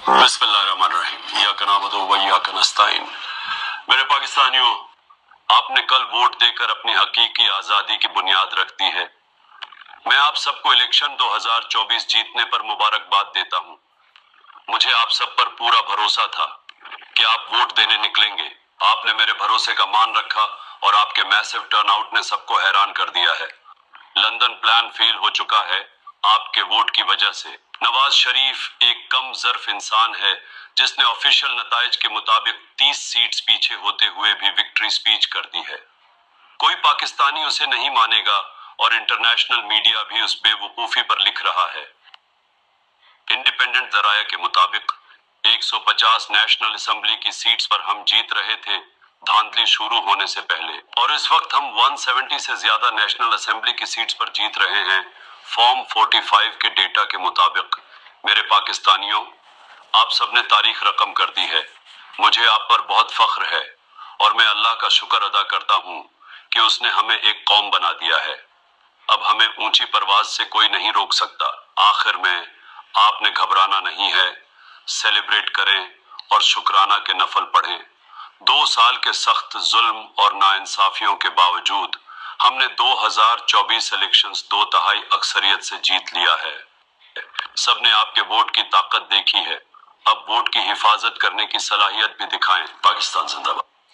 बिस्मिल्लाहिर्रहमानिर्रहीम इय्याका नअबुदु व इय्याका नस्तईन। मेरे पाकिस्तानियों, आपने कल वोट देकर अपनी हकीकी आजादी की बुनियाद रख दी है। मैं आप सबको इलेक्शन 2024 जीतने पर मुबारकबाद देता हूं। मुझे आप सब पर पूरा भरोसा था कि आप वोट देने निकलेंगे। आपने मेरे भरोसे का मान रखा और आपके मैसिव टर्नआउट ने सबको हैरान कर दिया है। लंदन प्लान फेल हो चुका है आपके वोट की वजह से। नवाज शरीफ एक कम ज़र्फ इंसान है जिसने ऑफिशियल नताइज के मुताबिक 30 सीट्स पीछे होते हुए भी विक्ट्री स्पीच कर दी है। कोई पाकिस्तानी उसे नहीं मानेगा और इंटरनेशनल मीडिया भी उस बेवकूफ़ी पर लिख रहा है। इंडिपेंडेंट ज़राया के मुताबिक 150 नेशनल असेंबली की सीट्स पर हम जीत रहे थे धांधली शुरू होने से पहले, और इस वक्त हम 170 से ज्यादा नेशनल असेंबली की सीट्स पर जीत रहे हैं फॉर्म 45 के डेटा के मुताबिक। मेरे पाकिस्तानियों, आप सबने तारीख रकम कर दी है। मुझे आप पर बहुत फख्र है और मैं अल्लाह का शुक्र अदा करता हूँ कि उसने हमें एक कौम बना दिया है। अब हमें ऊंची परवाज से कोई नहीं रोक सकता। आखिर में आपने घबराना नहीं है। सेलिब्रेट करें और शुक्राना के नफल पढ़ें। 2 साल के सख्त जुल्म और नाइंसाफियों के बावजूद हमने 2024 इलेक्शंस 2/3 अक्सरियत से जीत लिया है। सबने आपके वोट की ताकत देखी है। अब वोट की हिफाजत करने की सलाहियत भी दिखाएं। पाकिस्तान जिंदाबाद।